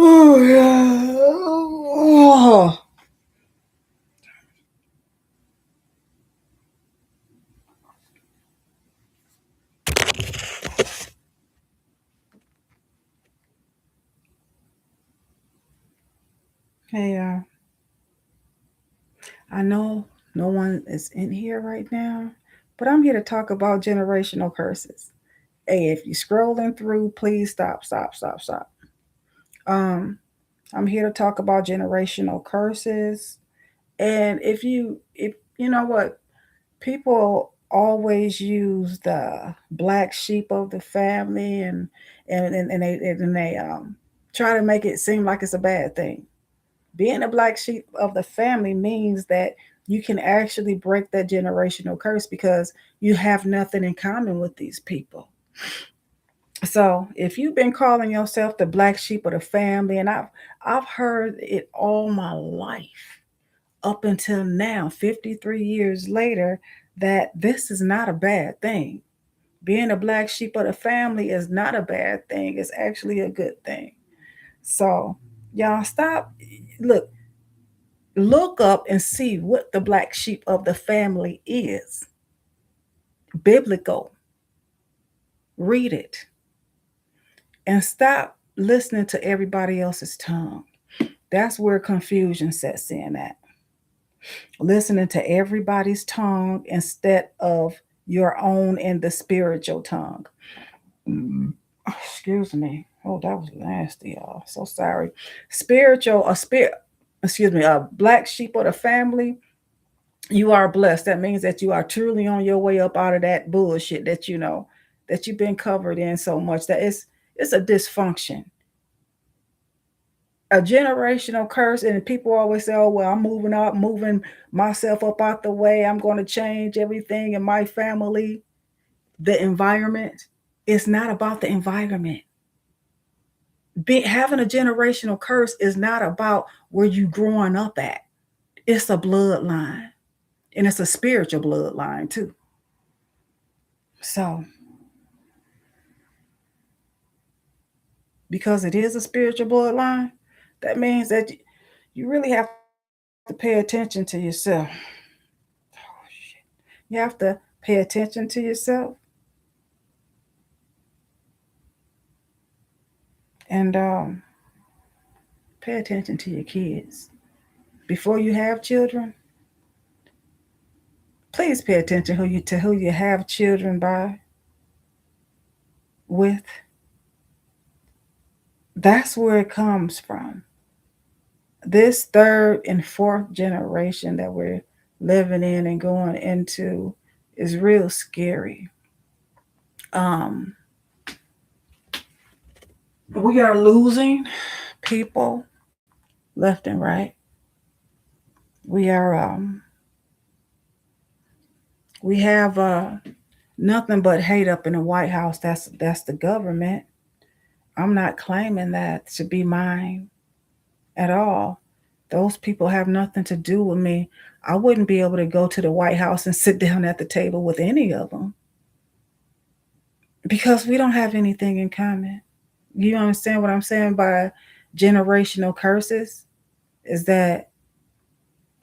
Oh yeah. Oh. Hey, I know no one is in here right now, but I'm here to talk about generational curses. Hey, if you're scrolling through, please stop, stop, stop, stop. Um, I'm here to talk about generational curses. And if you know what, people always use the black sheep of the family and they try to make it seem like it's a bad thing. Being a black sheep of the family means that you can actually break that generational curse because you have nothing in common with these people. So if you've been calling yourself the black sheep of the family, and I've heard it all my life up until now, 53 years later, that this is not a bad thing. Being a black sheep of the family is not a bad thing. It's actually a good thing. So y'all stop. Look, look up and see what the black sheep of the family is. Biblical. Read it and stop listening to everybody else's tongue. That's where confusion sets in at. Listening to everybody's tongue instead of your own in the spiritual tongue. Oh, excuse me. Oh, that was nasty, y'all. So sorry. Spiritual, a spirit, excuse me, a black sheep of the family. You are blessed. That means that you are truly on your way up out of that bullshit that you know that you've been covered in so much that it's a dysfunction, a generational curse. And people always say, oh well, I'm moving up, moving myself up out the way, I'm going to change everything in my family. The environment, it's not about the environment. Having a generational curse is not about where you growing up at. It's a bloodline, and it's a spiritual bloodline too. So because it is a spiritual bloodline, that means that you really have to pay attention to yourself. You have to pay attention to yourself and pay attention to your kids. Before you have children, please pay attention who you have children by with. That's where it comes from. This third and fourth generation that we're living in and going into is real scary. Um, we are losing people left and right. We are we have nothing but hate up in the White House. That's the government. I'm not claiming that to be mine at all. Those people have nothing to do with me. I wouldn't be able to go to the White House and sit down at the table with any of them because we don't have anything in common. You understand what I'm saying by generational curses? Is that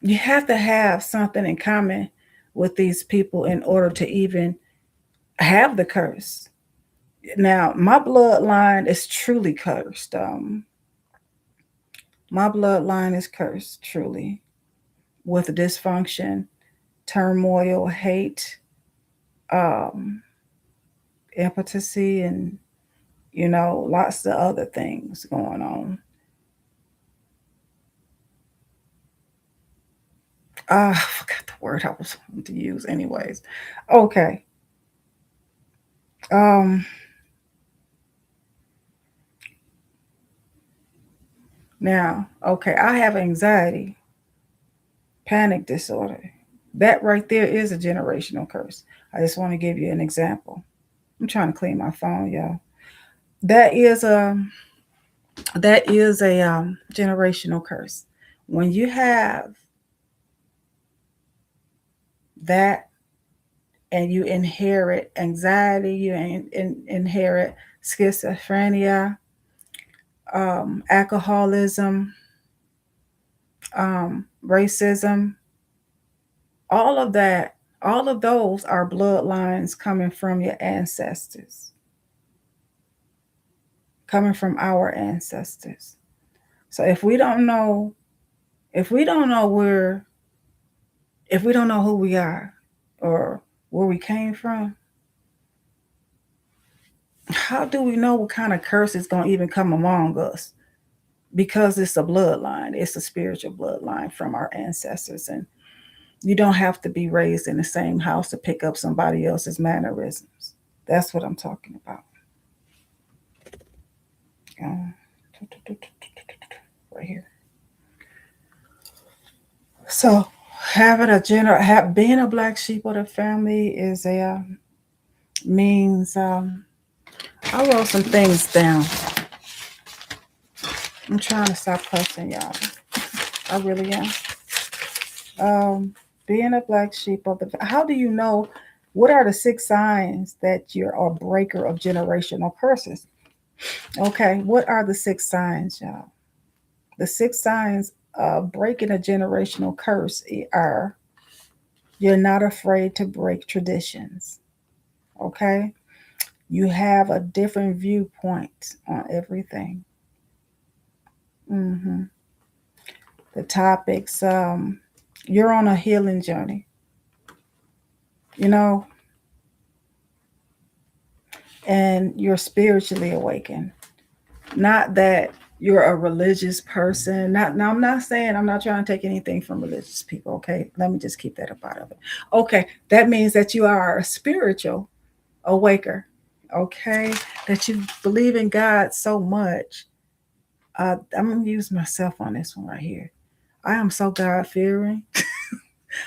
you have to have something in common with these people in order to even have the curse. Now, my bloodline is truly cursed. My bloodline is cursed truly with dysfunction, turmoil, hate, um, impotency, and lots of other things going on. I forgot the word I was going to use, anyways. Okay. Um, Now, okay, I have anxiety, panic disorder. That right there is a generational curse. I just want to give you an example. I'm trying to clean my phone, y'all. That is a generational curse. When you have that and you inherit anxiety, you inherit schizophrenia, alcoholism, racism, all of that, all of those are bloodlines coming from your ancestors, coming from our ancestors. So if we don't know where, if we don't know who we are or where we came from, how do we know what kind of curse is going to even come among us? Because it's a bloodline, it's a spiritual bloodline from our ancestors. And you don't have to be raised in the same house to pick up somebody else's mannerisms. That's what I'm talking about. Um, right here. So having being a black sheep of the family is a means. I wrote some things down. I'm trying to stop cussing, y'all. I really am. Um, being a black sheep of the, how do you know? What are the 6 signs that you're a breaker of generational curses? Okay, what are the 6 signs, y'all? The 6 signs of breaking a generational curse are: you're not afraid to break traditions. Okay, you have a different viewpoint on everything. hmm The topics, you're on a healing journey. You know, and you're spiritually awakened. Not that you're a religious person. Not now I'm not saying, I'm not trying to take anything from religious people, okay? Let me just keep that up out of it. Okay, that means that you are a spiritual awaker, okay? That you believe in God so much. I'm gonna use myself on this one right here. I am so God fearing.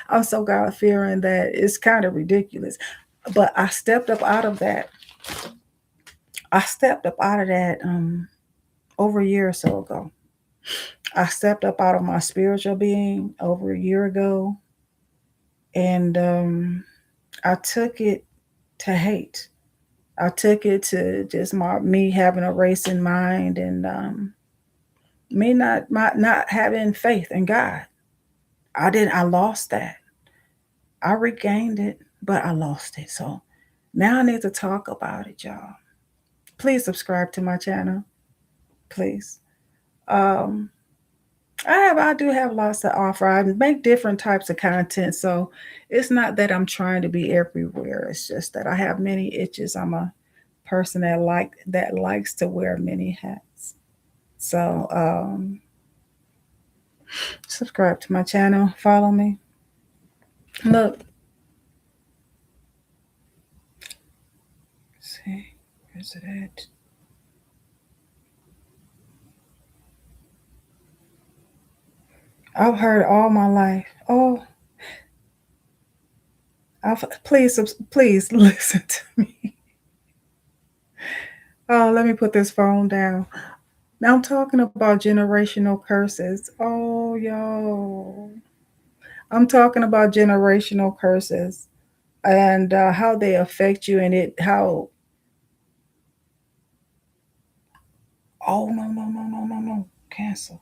I'm so God fearing that it's kind of ridiculous. But I stepped up out of that. I stepped up out of that over a year or so ago. I stepped up out of my spiritual being over a year ago, and I took it to hate. I took it to just me having a racing mind, and me not having faith in God. I lost that. I regained it, but I lost it. So now I need to talk about it, y'all. Please subscribe to my channel, please. Um, I do have lots to offer. I make different types of content, so it's not that I'm trying to be everywhere. It's just that I have many itches. I'm a person that likes to wear many hats. So subscribe to my channel, follow me. Look, see, where's it at? I've heard all my life. Oh, please listen to me. Oh, let me put this phone down. Now I'm talking about generational curses. Oh, yo. I'm talking about generational curses and how they affect you and how. Oh, no, no, no, no, no, no. Cancel.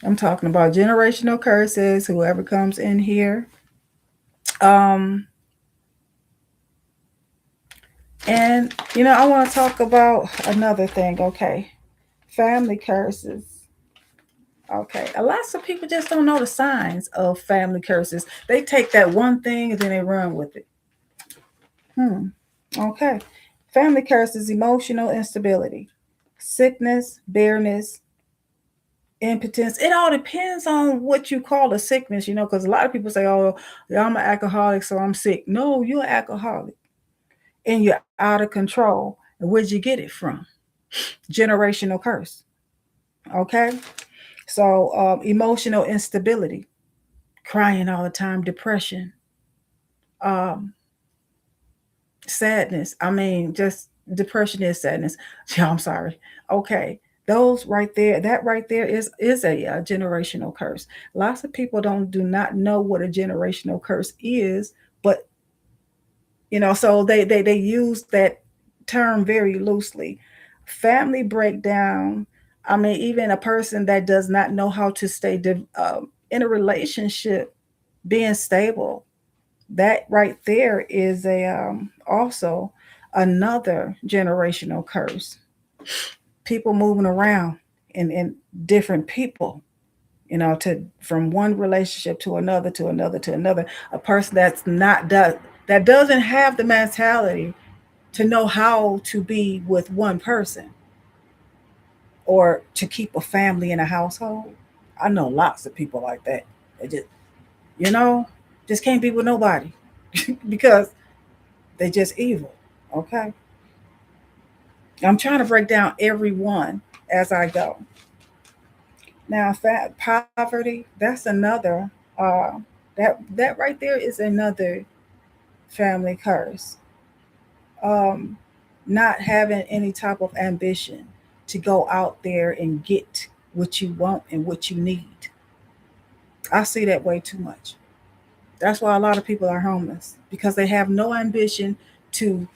I'm talking about generational curses, whoever comes in here. Um, and, I want to talk about another thing, okay? Family curses. Okay, a lot of people just don't know the signs of family curses. They take that one thing and then they run with it. Hmm. Okay. Family curses: emotional instability, sickness, bareness, impotence. It all depends on what you call a sickness, because a lot of people say, oh, yeah, I'm an alcoholic, so I'm sick. No, you're an alcoholic and you're out of control. And where'd you get it from? Generational curse. Okay. So, emotional instability, crying all the time, depression, um, sadness. I mean, just depression is sadness. Yeah, I'm sorry. Okay, those right there, that right there is a generational curse. Lots of people do not know what a generational curse is, but so they use term very loosely. Family breakdown, I mean, even a person that does not know how to stay in a relationship, being stable, that right there is a also another generational curse. People moving around and different people, to from one relationship to another to another to another. A person that doesn't have the mentality to know how to be with one person or to keep a family in a household. I know lots of people like that. They you know, just can't be with nobody because they just evil. Okay. I'm trying to break down every one as I go. Now, poverty, that's another, uh, that right there is another family curse. Um, Not having any type of ambition to go out there and get what you want and what you need. I see that way too much. That's why a lot of people are homeless because they have no ambition to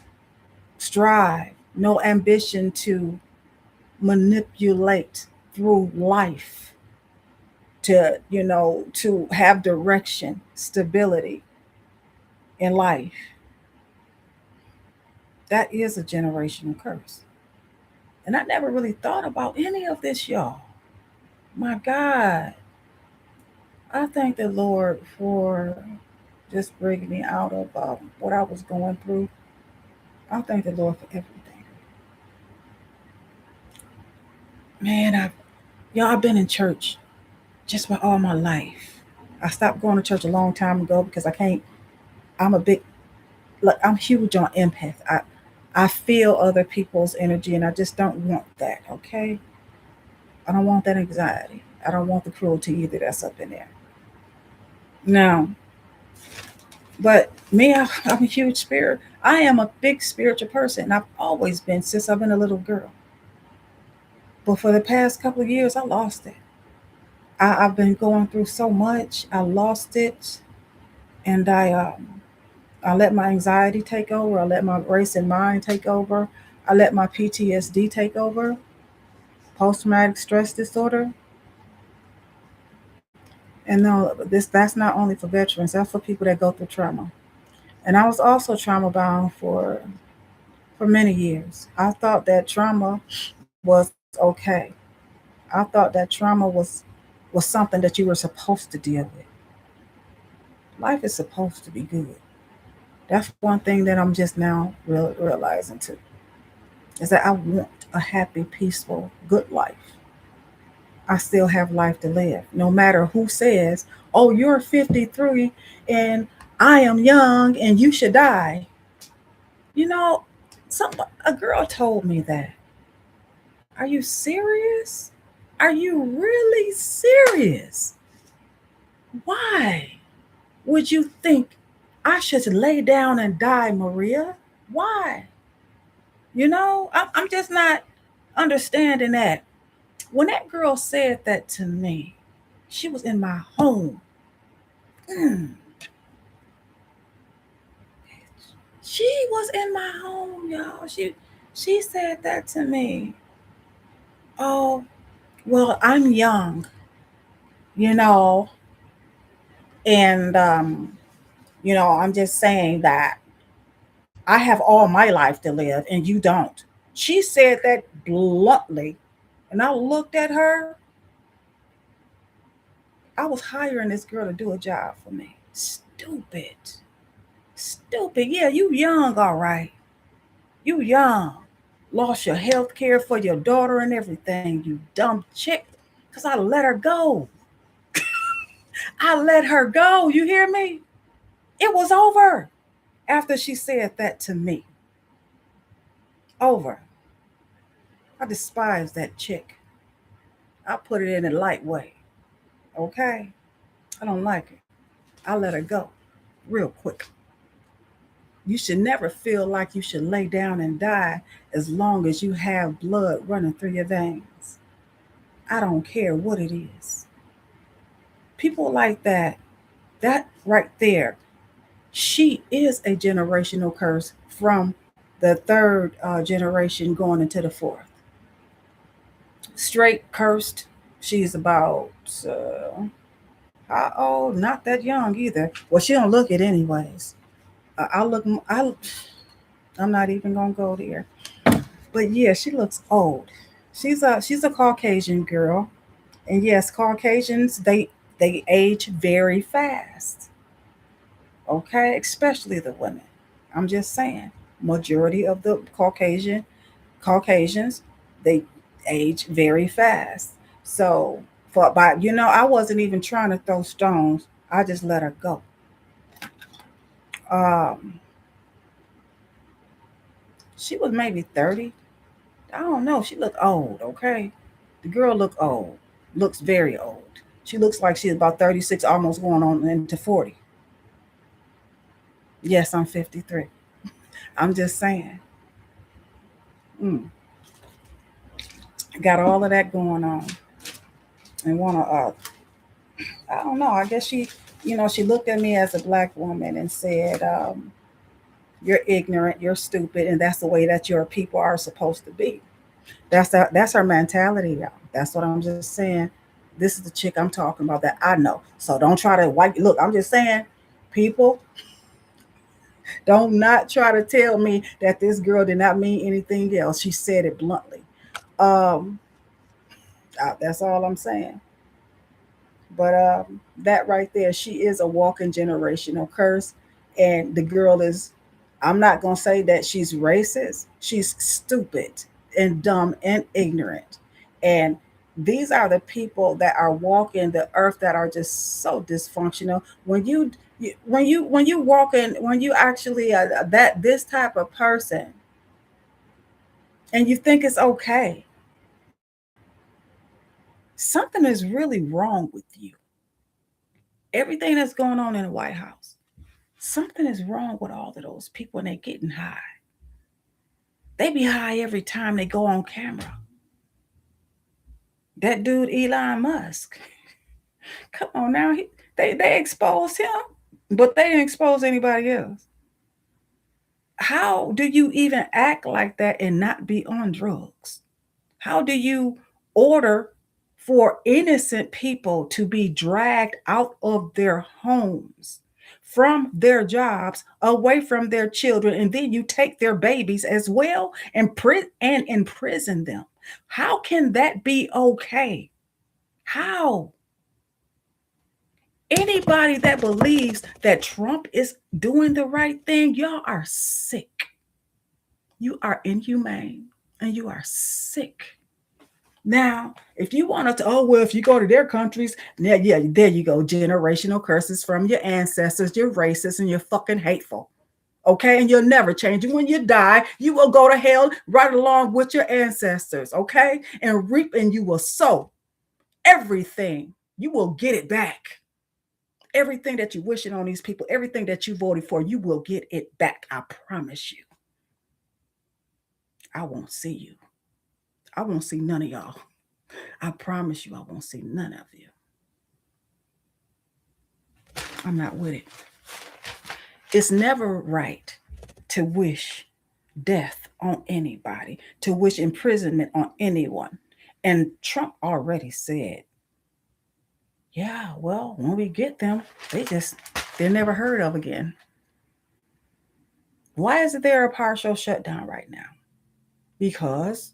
strive, no ambition to manipulate through life, to have direction, stability in life. That is a generational curse. And I never really thought about any of this, y'all. My God. I thank the Lord for just bringing me out of what I was going through. I thank the Lord for everything. Man, I've been in church just about all my life. I stopped going to church a long time ago because I can't. I'm a big, like, I'm huge on empath. I feel other people's energy, and I just don't want that. Okay, I don't want that anxiety. I don't want the cruelty either that's up in there. No, but me, I'm a huge spirit. I am a big spiritual person, and I've always been since I've been a little girl. But for the past couple of years, I lost it. I've been going through so much. I lost it, and I let my anxiety take over. I let my race and mind take over. I let my PTSD take over, post traumatic stress disorder. And no, that's not only for veterans. That's for people that go through trauma. And I was also trauma bound for many years. I thought that trauma was okay. I thought that trauma was something that you were supposed to deal with. Life is supposed to be good. That's one thing that I'm just now realizing too, is that I want a happy, peaceful, good life. I still have life to live. No matter who says, "Oh, you're 53 and I am young and you should die." You know, some a girl told me that. Are you serious? Are you really serious? Why would you think I should lay down and die, Maria? Why? I'm just not understanding that. When that girl said that to me, she was in my home. Mm, she was in my home, y'all. She said that to me. Oh, well, I'm young, you know, and I'm just saying that I have all my life to live and you don't. She said that bluntly, and I looked at her. I was hiring this girl to do a job for me. Stupid. Stupid. Yeah, you young, all right. You young. Lost your health care for your daughter and everything, you dumb chick. Because I let her go. I let her go. You hear me? It was over after she said that to me. Over. I despise that chick. I put it in a light way. Okay? I don't like it. I let her go real quick. You should never feel like you should lay down and die as long as you have blood running through your veins. I don't care what it is. People like that right there, she is a generational curse from The third generation going into the fourth. Straight cursed. She's about how old? Not that young either. Well, she don't look it anyways. I look. I'm not even gonna go there. But yeah, she looks old. She's a Caucasian girl, and yes, Caucasians they age very fast. Okay, especially the women. I'm just saying, majority of the Caucasians they age very fast. So, for by I wasn't even trying to throw stones. I just let her go. Um, she was maybe 30. I don't know. She looked old. Okay, the girl looked old. Looks very old. She looks like she's about 36, almost going on into 40. Yes, I'm 53. I'm just saying. Mm, got all of that going on, and wanna I don't know. I guess she looked at me as a black woman and said, "You're ignorant, you're stupid, and that's the way that your people are supposed to be." That's her mentality, y'all. That's what I'm just saying. This is the chick I'm talking about that I know. So don't try to white look. I'm just saying, people, don't not try to tell me that this girl did not mean anything else. She said it bluntly. Um, that's all I'm saying. But that right there, she is a walking generational curse. And the girl is, I'm not going to say that she's racist. She's stupid and dumb and ignorant. And these are the people that are walking the earth that are just so dysfunctional. When you walk in, when you actually that this type of person, and you think it's okay, something is really wrong with you. Everything that's going on in the White House, something is wrong with all of those people, and they're getting high. They be high every time they go on camera. That dude Elon Musk, come on now, they exposed him, but they didn't expose anybody else. How do you even act like that and not be on drugs? How do you order for innocent people to be dragged out of their homes, from their jobs, away from their children, and then you take their babies as well and imprison them? How can that be okay? How? Anybody that believes that Trump is doing the right thing, y'all are sick. You are inhumane and you are sick. Now, if you want to, oh, well, if you go to their countries, yeah, there you go. Generational curses from your ancestors. You're racist and you're fucking hateful. Okay. And you'll never change. And when you die, you will go to hell right along with your ancestors. Okay. And reap and you will sow everything. You will get it back. Everything that you're wishing on these people, everything that you voted for, you will get it back. I promise you. I won't see you. I won't see none of y'all. I promise you, I won't see none of you. I'm not with it. It's never right to wish death on anybody, to wish imprisonment on anyone. And Trump already said, yeah, well, when we get them, they're never heard of again. Why is there a partial shutdown right now? Because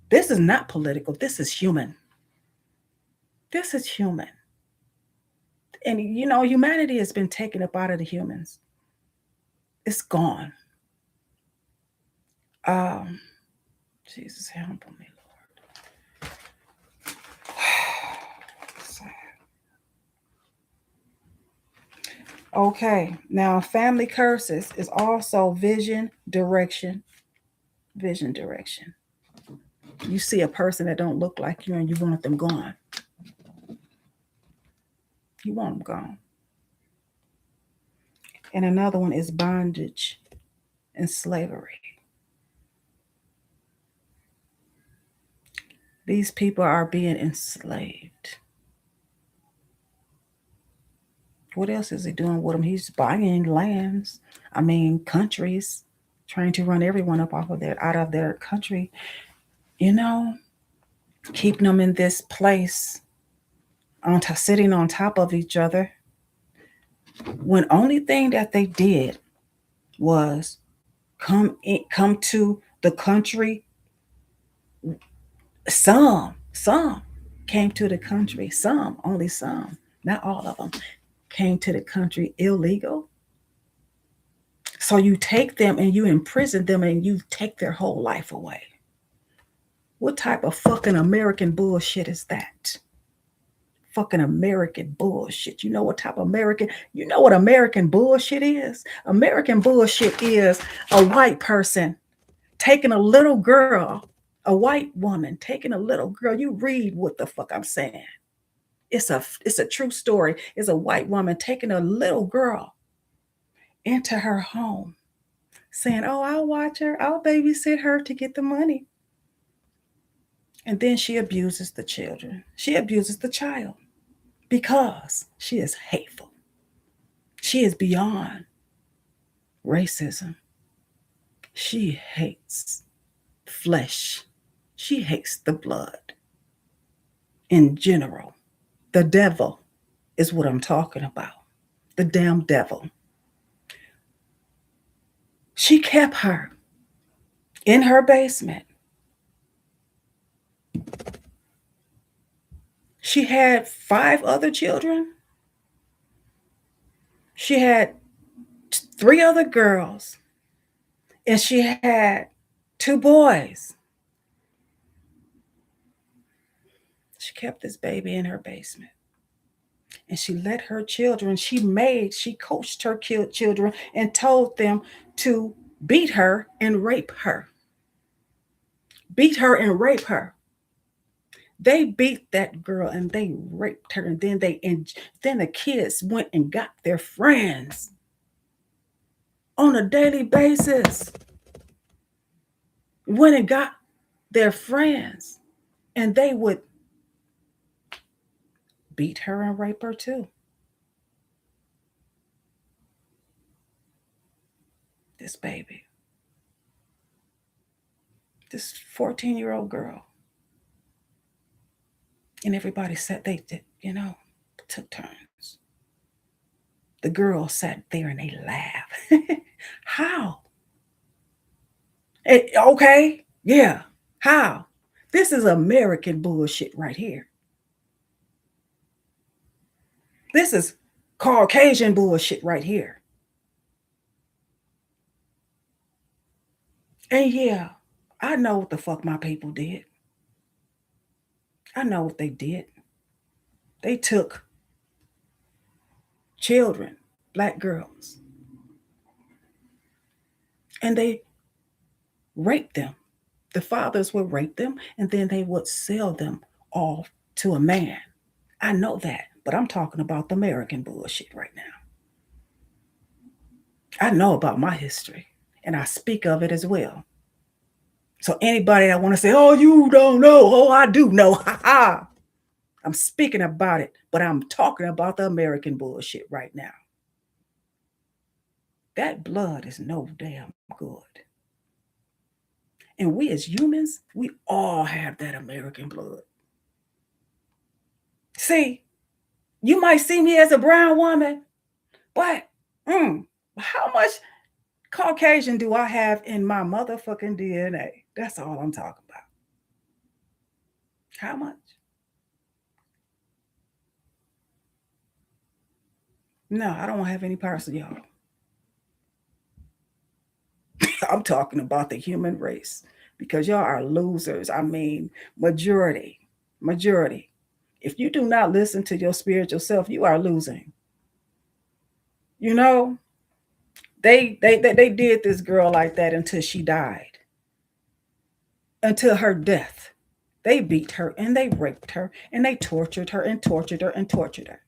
this is not political. This is human. This is human. And humanity has been taken up out of the humans. It's gone. Um, Jesus, help me, Lord. Okay, now family curses is also vision, direction, vision, direction. You see a person that don't look like you and you want them gone. You want them gone. And another one is bondage and slavery. These people are being enslaved. What else is he doing with them? He's buying lands. I mean, countries. trying to run everyone up off of their out of their country, you know, keeping them in this place sitting on top of each other when only thing that they did was come to the country. Some came to the country, some, only some, not all of them, came to the country illegal. So you take them and you imprison them and you take their whole life away. What type of fucking American bullshit is that? Fucking American bullshit. You know what type of American, you know what American bullshit is? American bullshit is a white person taking a little girl, a white woman taking a little girl. You read what the fuck I'm saying. It's a true story. It's a white woman taking a little girl into her home, saying, "Oh, I'll watch her. I'll babysit her to get the money." And then she abuses the children. She abuses the child because she is hateful. She is beyond racism. She hates flesh. She hates the blood in general. The devil is what I'm talking about. The damn devil. She kept her in her basement. She had 5 other children. She had 3 other girls. And she had 2 boys. She kept this baby in her basement. And she let her children, she coached her children and told them to beat her and rape her. Beat her and rape her. They beat that girl and they raped her. And then the kids went and got their friends on a daily basis. Went and got their friends. And they would beat her and rape her too. This baby, this 14-year-old girl. And everybody said they did, took turns. The girls sat there and they laughed. How? Okay, yeah. How? This is American bullshit right here. This is Caucasian bullshit right here. And yeah, I know what the fuck my people did. I know what they did. They took children, black girls, and they raped them. The fathers would rape them and then they would sell them off to a man. I know that, but I'm talking about the American bullshit right now. I know about my history and I speak of it as well. So anybody that want to say, "Oh, you don't know," oh, I do know. Ha ha. I'm speaking about it, but I'm talking about the American bullshit right now. That blood is no damn good. And we as humans, we all have that American blood. See, you might see me as a brown woman, but how much Caucasian do I have in my motherfucking DNA? That's all I'm talking about. How much? No, I don't have any parts of y'all. I'm talking about the human race because y'all are losers. I mean, majority, majority. If you do not listen to your spiritual self, you are losing. You know, they did this girl like that until she died, until her death. They beat her and they raped her and they tortured her and tortured her and tortured her.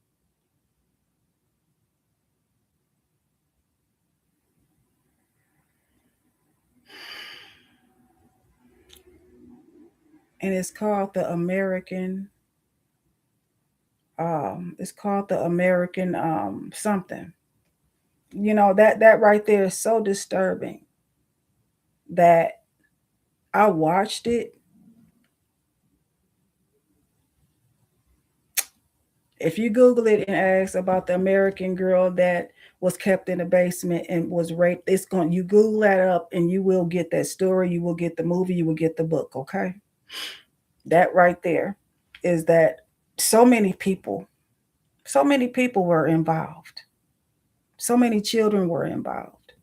And it's called the American something. That right there is so disturbing. that I watched it. If you Google it and ask about the American girl that was kept in the basement and was raped, it's going you Google that up and you will get that story, you will get the movie, you will get the book, okay? That right there is that so many people, so many people were involved. So many children were involved.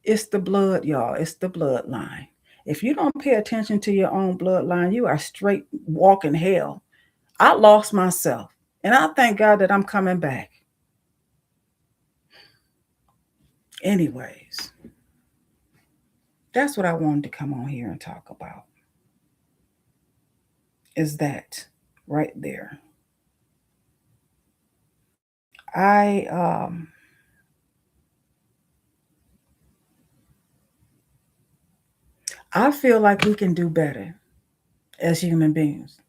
It's the blood, y'all. It's the bloodline. If you don't pay attention to your own bloodline, you are straight walking hell. I lost myself, and I thank God that I'm coming back. Anyways, that's what I wanted to come on here and talk about. Is that right there? I um I feel like we can do better as human beings.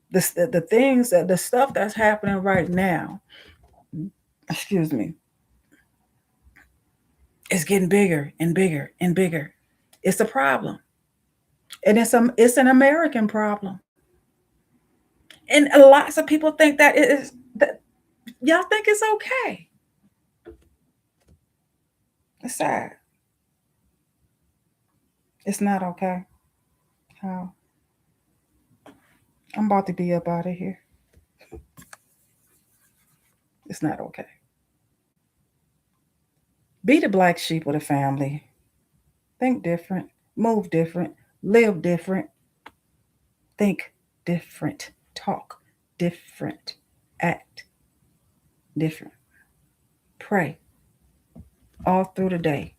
The things that the stuff that's happening right now, excuse me, is getting bigger and bigger and bigger. It's a problem, and it's an American problem, and lots of people think that it is that y'all think it's okay. It's sad. It's not okay. How I'm about to be up out of here. It's not okay. Be the black sheep of the family. Think different. Move different. Live different. Think different. Talk different. Act different. Pray all through the day.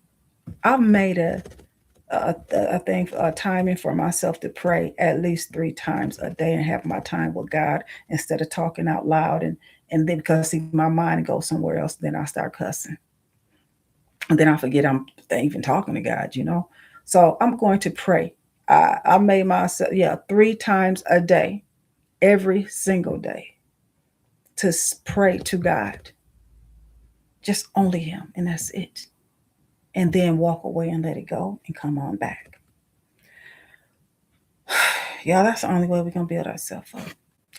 I've made a thing, a timing for myself to pray at least 3 times a day and have my time with God instead of talking out loud and then because see my mind goes somewhere else, then I start cussing and then I forget I'm even talking to God, you know. So I'm going to pray. I made myself 3 times a day, every single day, to pray to God, just only Him, and that's it. And then walk away and let it go and come on back. Yeah, that's the only way we're gonna build ourselves up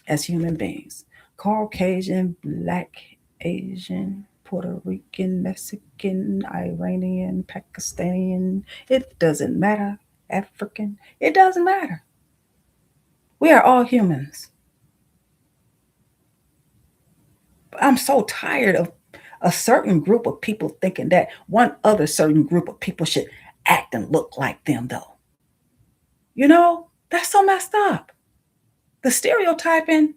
as human beings. Caucasian, black, Asian, Puerto Rican, Mexican, Iranian, Pakistani, it doesn't matter. African, it doesn't matter. We are all humans. I'm so tired of a certain group of people thinking that one other certain group of people should act and look like them, though. You know, that's so messed up. The stereotyping,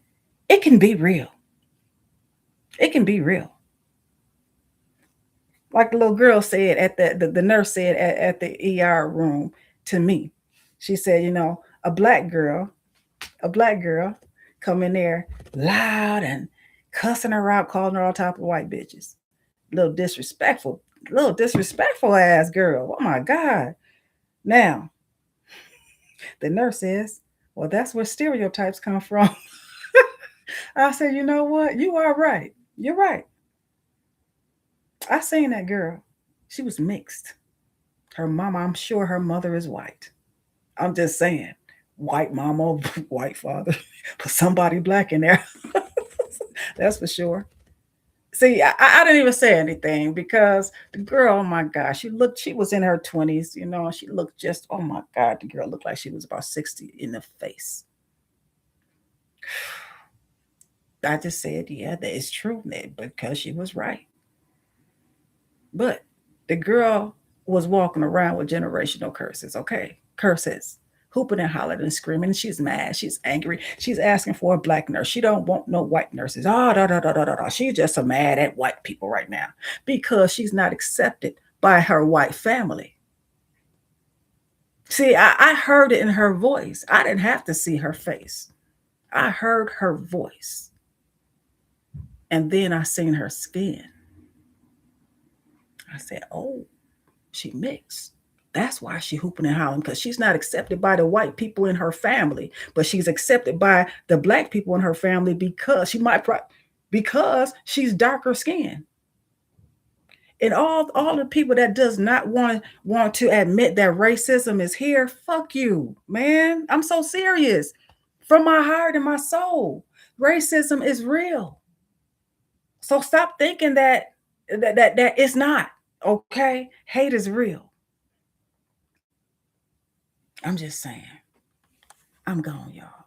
it can be real. It can be real. Like the little girl said at the nurse said at the ER room to me. She said, you know, a black girl come in there loud and cussing her out, calling her all type of white bitches. Little disrespectful ass girl. Oh my God. Now, the nurse says, well, that's where stereotypes come from. I said, you know what? You are right. You're right. I seen that girl. She was mixed. Her mama, I'm sure her mother is white. I'm just saying, white mama, white father, put somebody black in there. That's for sure. See, I didn't even say anything because the girl, oh my gosh, she was in her 20s, you know, she looked just, oh my God, the girl looked like she was about 60 in the face. I just said, yeah, that is true, because she was right. But the girl was walking around with generational curses, okay? Curses. Hooping and hollering and screaming. She's mad. She's angry. She's asking for a black nurse. She don't want no white nurses. Oh, da, da, da, da, da, da. She's just so mad at white people right now because she's not accepted by her white family. See, I heard it in her voice. I didn't have to see her face. I heard her voice. And then I seen her skin. I said, oh, she mixed. That's why she hooping and hollering because she's not accepted by the white people in her family, but she's accepted by the black people in her family because because she's darker skinned. And all the people that does not want to admit that racism is here, fuck you, man. I'm so serious. From my heart and my soul. Racism is real. So stop thinking that it's not. Okay? Hate is real. I'm just saying. I'm gone, y'all.